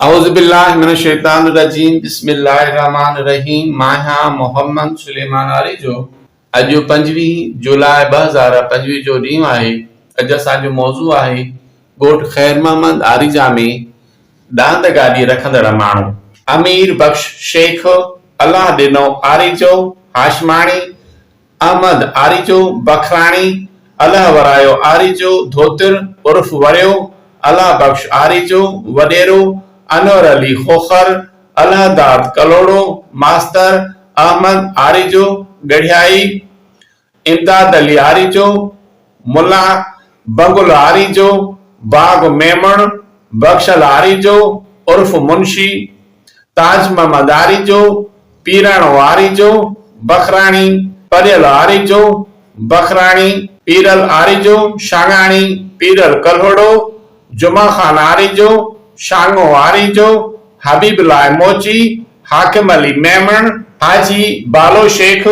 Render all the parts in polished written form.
औज़ुबिल्लाहिमिनश्शैतानिर्रजीम बिस्मिल्लाहिर्रहमानिर्रहीम। मां मोहम्मद सुलेमान आरिजो। अॼु 25 जुलाई 2025 जो ॾींहुं आहे। अॼु असांजो मौज़ू आहे ॻोठ ख़ैर मोहम्मद आरिजा में ॾांद गाॾी रखंदड़ माण्हू। अमीर बख्श शेख, अलाह ॾिनो आरिजो हाशमाणी, अहमद आरिजो बखराणी, अलाह वरायो आरिजो धोतिर उर्फ वरियो, अलाह बख्श आरिजो वॾेरो, अनवर अली खोखर, अलाहदाद कलोड़ो, मास्तर अहमद आरिजो गढ़ियाई, इमदाद अली आरिजो, मुल्ला बंगुल आरिजो, बाग मेमण, बख्शल आरिजो उर्फ मुंशी, ताज मोहम्मद आरिजो, पीरण आरिजो बखराणी, परियल आरिजो बखराणी, पीरल आरिजो शांगाणी, पीरल कल्होड़ो, जुमा खान आरिजो, शांगो आरिजो, हबीबुल्लाह मोची, हाकिम अली मेमण, हाजी बालो शेख,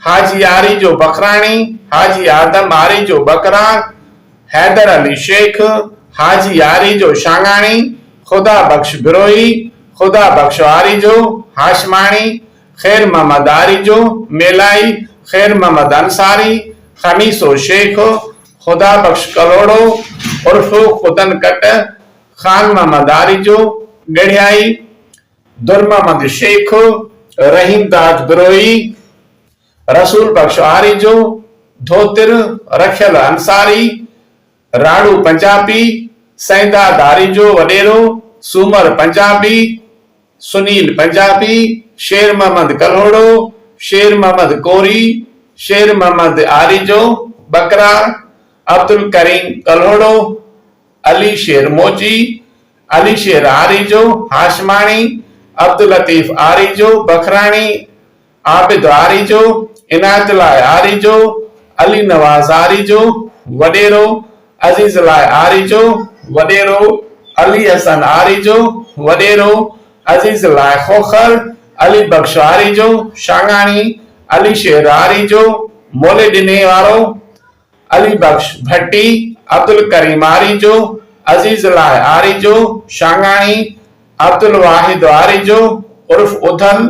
हाजी आरिजो बखराणी, हाजी आदम आरिजो बकरार, हैदर अली शेख, हाजी आरिजो शांगाणी, खुदा बख्श बिरोही, खुदा बख्श आरिजो हाशमाणी, खैर मोहम्मद आरिजो मेलाई, खैर मोहम्मद अंसारी, खमीसो शेख, खुदा बख्श कलोड़ो उर्फ खुदन कट, खान मोहम्मद आरिजो गढ़ियाई, दुर मोहम्मद शेख, रहीमदाद बिरोही, रसूल बख्श आरिजो धोतिर, रखियल अंसारी, राड़ू पंजाबी, सैदाद आरिजो वडेरो, सूमर पंजाबी, सुनील पंजाबी, शेर मोहम्मद कल्होड़ो, शेर मोहम्मद कोरी, शेर मोहम्मद आरिजो बकरार, अब्दुल करीम कल्होड़ो, अली शेर मोची, अली शेर आरिजो हाशमाणी, अब्दुल लतीफ आरिजो बखराणी, आबिद आरिजो, इनायतुल्लाह आरिजो, अली नवाज आरिजो वडेरो, अजीजुल्लाह आरिजो वडेरो, अली हसन आरिजो वडेरो, अजीजुल्लाह खोखर, अली बख्श आरिजो शांगाणी, अली शेर आरिजो मोले डिने वारो, अली बख्श भट्टी, अब्दुल करीम आरिजो, अजीजुल्लाह आरिजो शांगाणी, अब्दुल वाहिद आरिजो उर्फ उधल,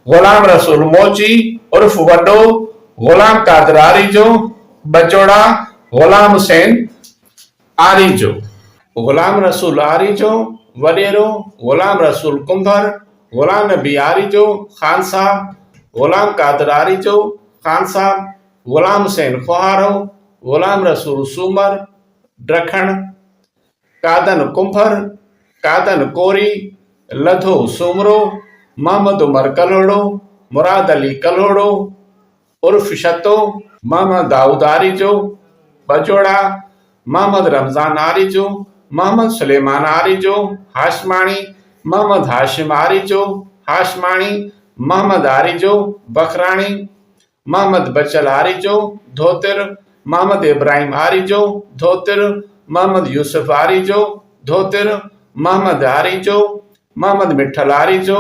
गुलाम रसूल मोची उर्फ वडो, गुलाम कादर आरिजो बचोड़ा, गुलाम हुसैन आरिजो, गुलाम रसूल आरिजो वडेरो, गुलाम रसूल कुंभर, गुलाम नबी आरिजो खान साहब, गुलाम कादर आरिजो खान साहब, गुलाम हुसैन खुहारो, गुलाम रसूल सूमर ड्रखण, कादन कुंभर, कादन कोरी, लधो सूमरो, मोहम्मद उमर कल्होड़ो, मुराद अली कल्होड़ो उर्फ शतो, मोहम्मद दाऊद आरिजो बचोड़ा, मोहम्मद रमजान आरिजो, मोहम्मद सुलेमान आरिजो हाशमाणी, मोहम्मद हाशिम आरिजो हाशमाणी, मोहम्मद आरिजो बखराणी, मोहम्मद बचल आरिजो धोतिर, मोहम्मद इब्राहिम आरिजो धोतिर, मोहम्मद यूसुफ आरिजो धोतिर, मोहम्मद आरिजो, मोहम्मद मिठल आरिजो,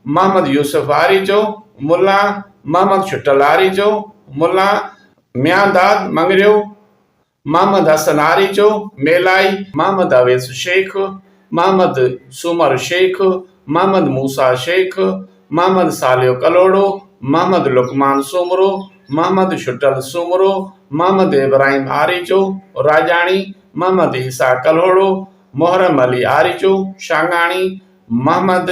मोहम्मद यूसुफ आरिजो मुल्ला, मोहम्मद छुटल आरिजो मुल्ला, म्यांदाद मंगरियो, मोहम्मद हसन आरिजो मेलाई, मोहम्मद अवेस शेख, मोहम्मद सुमर शेख, मोहम्मद मूसा शेख, मोहम्मद सालियो कलोड़ो, मोहम्मद लुकमान सूमरो, मोहम्मद छुटल सूमरो, मोहम्मद इब्राहिम आरिजो राजाणी, मोहम्मद ईसा कल्होड़ो, मोहरम अली आरिजो शांगाणी, मोहम्मद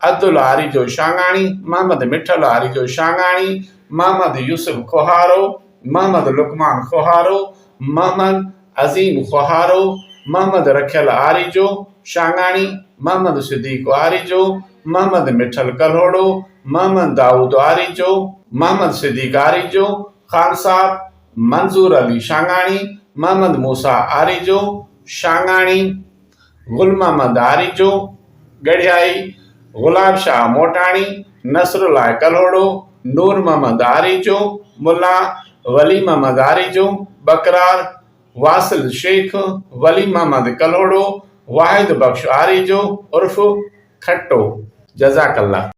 अब्दुल आरिजो शांगाणी, मोहम्मद मिठल आरिजो शांगाणी, मोहम्मद यूसुफ खुहारो, मोहम्मद लुकमान खुहारो, मोहम्मद अजीम खुहारो, मोहम्मद रखियल आरिजो शांगाणी, मोहम्मद सिद्दीक आरिजो, मोहम्मद मिठल कल्होड़ो, मोहम्मद दाऊद आरिजो, मोहम्मद सिद्दीक आरिजो खान साहब, मंजूर अली शांगाणी, मोहम्मद मूसा आरिजो शांगाणी, गुल मोहम्मद आरिजो गढ़ियाई, गुलाब शाह मोटाणी, नसरुल्लाह कल्होड़ो, नूर मोहम्मद आरिजो मुल्ला, वली मोहम्मद आरिजो बकरार, वासिल शेख, वली मोहम्मद कल्होड़ो, वाहिद बख्श आरिजो उर्फ खट्टो। जज़ाकल्लाह।